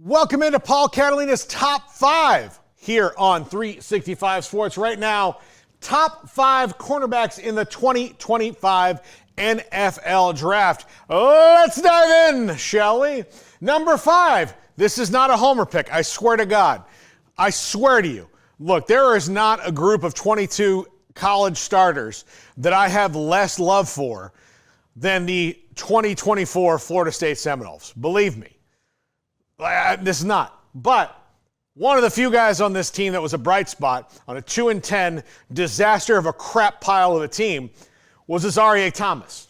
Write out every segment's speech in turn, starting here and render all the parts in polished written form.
Welcome into Paul Catalina's Top 5 here on 365 Sports. Right now, top 5 cornerbacks in the 2025 NFL Draft. Let's dive in, shall we? Number 5. This is not a homer pick. I swear to God. I swear to you. Look, there is not a group of 22 college starters that I have less love for than the 2024 Florida State Seminoles. Believe me. This is not. But one of the few guys on this team that was a bright spot on a 2-10 disaster of a crap pile of a team was Jahdae Thomas.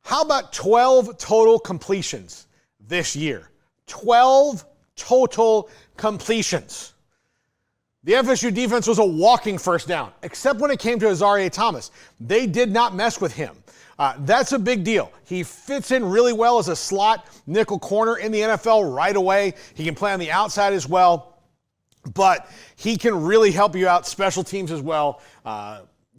How about 12 total completions this year? 12 total completions. The FSU defense was a walking first down, except when it came to Jahdae Thomas. They did not mess with him. That's a big deal. He fits in really well as a slot nickel corner in the NFL right away. He can play on the outside as well, but he can really help you out special teams as well.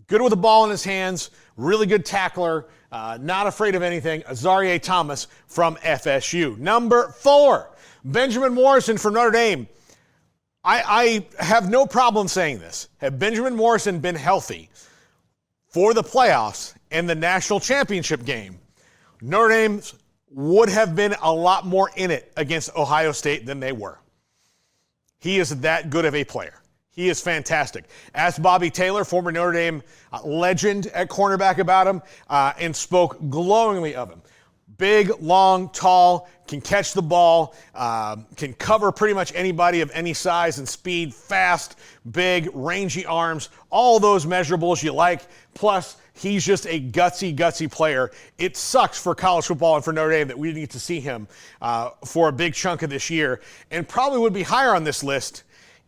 Good with the ball in his hands, really good tackler, not afraid of anything. Jahdae Thomas from FSU. Number 4, Benjamin Morrison from Notre Dame. I have no problem saying this. Had Benjamin Morrison been healthy for the playoffs and the national championship game, Notre Dame would have been a lot more in it against Ohio State than they were. He is that good of a player. He is fantastic. Ask Bobby Taylor, former Notre Dame legend at cornerback, about him and spoke glowingly of him. Big, long, tall, can catch the ball, can cover pretty much anybody of any size and speed, fast, big, rangy arms, all those measurables you like. Plus, he's just a gutsy player. It sucks for college football and for Notre Dame that we didn't get to see him for a big chunk of this year, and probably would be higher on this list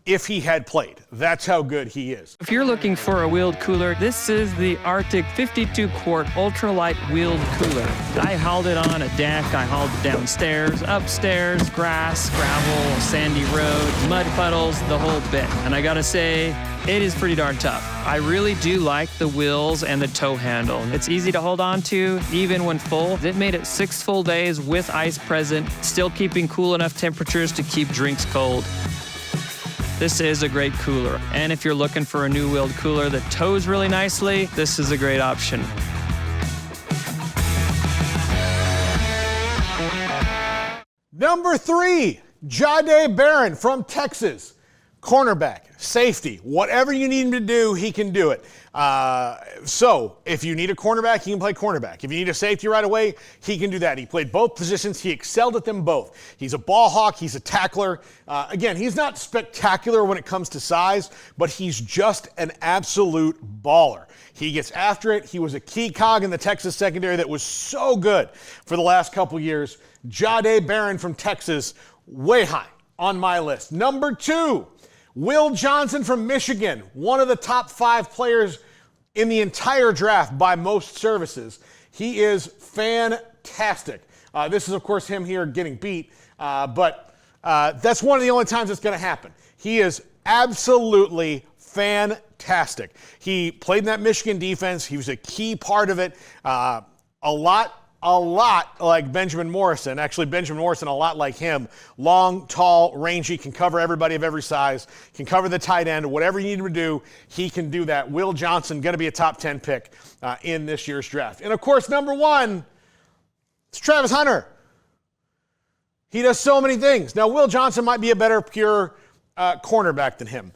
if he had played. That's how good he is. If you're looking for a wheeled cooler, this is the Arctic 52-quart ultralight wheeled cooler. I hauled it on a deck, I hauled it downstairs, upstairs, grass, gravel, sandy road, mud puddles, the whole bit. And I gotta say, it is pretty darn tough. I really do like the wheels and the tow handle. It's easy to hold on to, even when full. It made it 6 full days with ice present, still keeping cool enough temperatures to keep drinks cold. This is a great cooler. And if you're looking for a new wheeled cooler that tows really nicely, this is a great option. Number 3, Jahdae Barron from Texas. Cornerback, safety, whatever you need him to do, he can do it. So if you need a cornerback, he can play cornerback. If you need a safety right away, he can do that. He played both positions. He excelled at them both. He's a ball hawk. He's a tackler. Again, he's not spectacular when it comes to size, but he's just an absolute baller. He gets after it. He was a key cog in the Texas secondary that was so good for the last couple years. Jahdae Barron from Texas, way high on my list. Number 2, Will Johnson from Michigan, one of the top 5 players in the entire draft by most services. He is fantastic. This is, of course, him here getting beat, but that's one of the only times it's going to happen. He is absolutely fantastic. He played in that Michigan defense. He was a key part of it. A lot like Benjamin Morrison. Actually, Benjamin Morrison, a lot like him. Long, tall, rangy, can cover everybody of every size, can cover the tight end. Whatever you need him to do, he can do that. Will Johnson, going to be a top 10 pick in this year's draft. And, of course, number 1, it's Travis Hunter. He does so many things. Now, Will Johnson might be a better pure cornerback than him.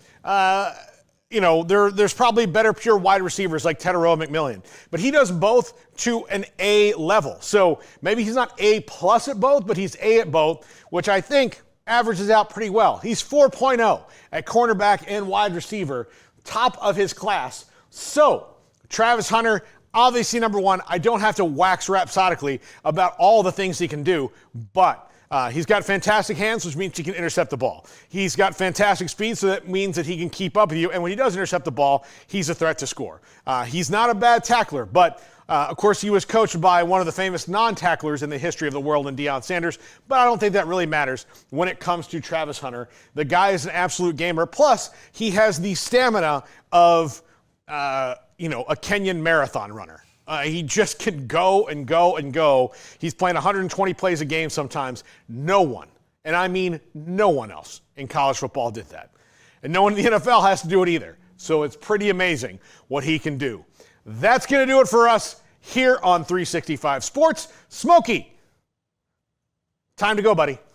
There's probably better pure wide receivers like Tedero McMillian. But he does both to an A level. So maybe he's not A plus at both, but he's A at both, which I think averages out pretty well. He's 4.0 at cornerback and wide receiver, top of his class. So Travis Hunter, obviously number 1. I don't have to wax rhapsodically about all the things he can do, but he's got fantastic hands, which means he can intercept the ball. He's got fantastic speed, so that means that he can keep up with you. And when he does intercept the ball, he's a threat to score. He's not a bad tackler, but of course he was coached by one of the famous non-tacklers in the history of the world in Deion Sanders. But I don't think that really matters when it comes to Travis Hunter. The guy is an absolute gamer. Plus, he has the stamina of, a Kenyan marathon runner. He just can go and go and go. He's playing 120 plays a game sometimes. No one, and I mean no one else in college football did that. And no one in the NFL has to do it either. So it's pretty amazing what he can do. That's going to do it for us here on 365 Sports. Smokey, time to go, buddy.